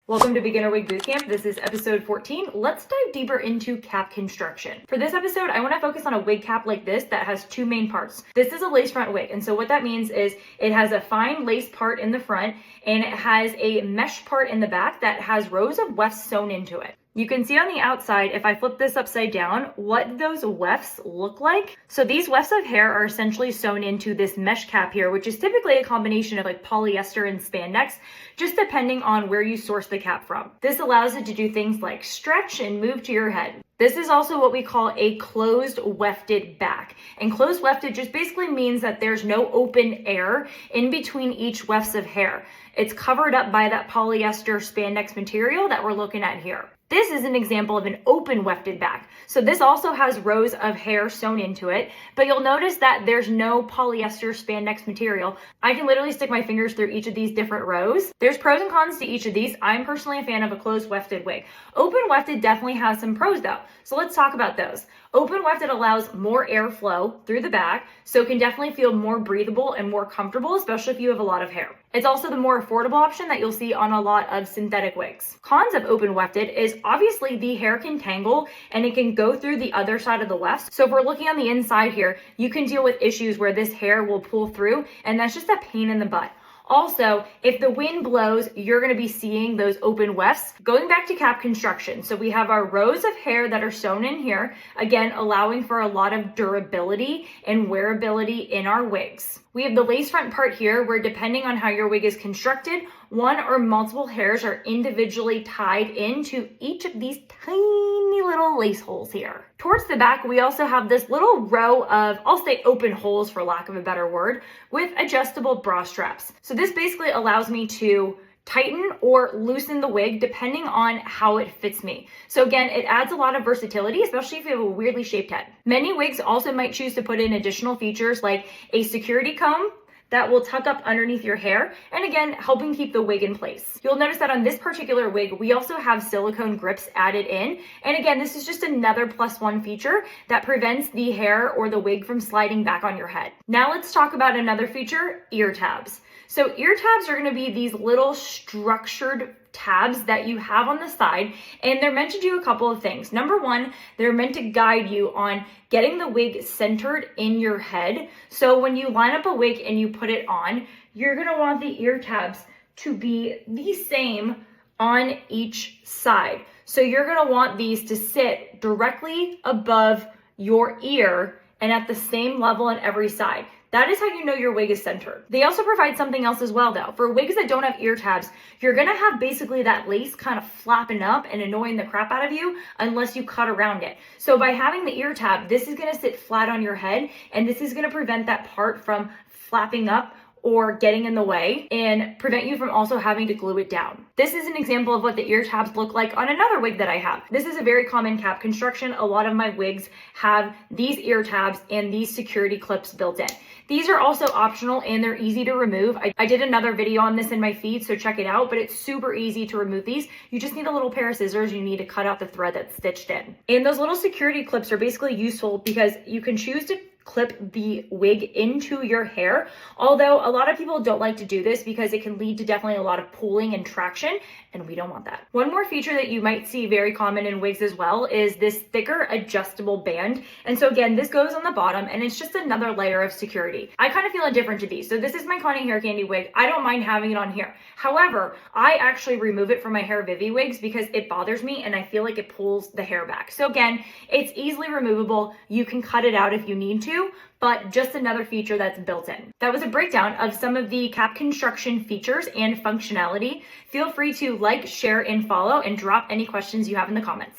Welcome to Beginner Wig Bootcamp. This is episode 14. Let's dive deeper into cap construction. For this episode, I want to focus on a wig cap like this that has two main parts. This is a lace front wig, and so what that means is it has a fine lace part in the front and it has a mesh part in the back that has rows of wefts sewn into it. You can see on the outside, if I flip this upside down, what those wefts look like. So these wefts of hair are essentially sewn into this mesh cap here, which is typically a combination of like polyester and spandex, just depending on where you source the cap from. This allows it to do things like stretch and move to your head. This is also what we call a closed wefted back. And closed wefted just basically means that there's no open air in between each wefts of hair. It's covered up by that polyester spandex material that we're looking at here. This is an example of an open wefted back. So this also has rows of hair sewn into it, but you'll notice that there's no polyester spandex material. I can literally stick my fingers through each of these different rows. There's pros and cons to each of these. I'm personally a fan of a closed wefted wig. Open wefted definitely has some pros though. So let's talk about those. Open wefted allows more airflow through the back, so it can definitely feel more breathable and more comfortable, especially if you have a lot of hair. It's also the more affordable option that you'll see on a lot of synthetic wigs. Cons of open wefted is obviously the hair can tangle and it can go through the other side of the weft. So if we're looking on the inside here, you can deal with issues where this hair will pull through, and that's just a pain in the butt. Also, if the wind blows, you're going to be seeing those open wefts. Going back to cap construction, so we have our rows of hair that are sewn in here, again, allowing for a lot of durability and wearability in our wigs. We have the lace front part here where, depending on how your wig is constructed, one or multiple hairs are individually tied into each of these tiny little lace holes here. Towards the back, we also have this little row of, I'll say open holes for lack of a better word, with adjustable bra straps. So this basically allows me to tighten or loosen the wig depending on how it fits me. So again, it adds a lot of versatility, especially if you have a weirdly shaped head. Many wigs also might choose to put in additional features like a security comb that will tuck up underneath your hair, and again, helping keep the wig in place. You'll notice that on this particular wig, we also have silicone grips added in. And again, this is just another +1 feature that prevents the hair or the wig from sliding back on your head. Now let's talk about another feature, ear tabs. So ear tabs are gonna be these little structured tabs that you have on the side, and they're meant to do a couple of things. Number one, they're meant to guide you on getting the wig centered in your head. So when you line up a wig and you put it on, you're gonna want the ear tabs to be the same on each side. So you're gonna want these to sit directly above your ear and at the same level on every side. That is how you know your wig is centered. They also provide something else as well though. For wigs that don't have ear tabs, you're gonna have basically that lace kind of flapping up and annoying the crap out of you unless you cut around it. So by having the ear tab, this is gonna sit flat on your head, and this is gonna prevent that part from flapping up or getting in the way and prevent you from also having to glue it down. This is an example of what the ear tabs look like on another wig that I have. This is a very common cap construction. A lot of my wigs have these ear tabs and these security clips built in. These are also optional and they're easy to remove. I did another video on this in my feed, so check it out, but it's super easy to remove these. You just need a little pair of scissors. You need to cut out the thread that's stitched in. And those little security clips are basically useful because you can choose to clip the wig into your hair. Although a lot of people don't like to do this because it can lead to definitely a lot of pulling and traction, and we don't want that. One more feature that you might see very common in wigs as well is this thicker adjustable band. And so again, this goes on the bottom and it's just another layer of security. I kind of feel indifferent to these. So this is my Connie Hair Candy wig. I don't mind having it on here. However, I actually remove it from my Hair Vivi wigs because it bothers me and I feel like it pulls the hair back. So again, it's easily removable. You can cut it out if you need to, but just another feature that's built in. That was a breakdown of some of the cap construction features and functionality. Feel free to like, share, and follow, and drop any questions you have in the comments.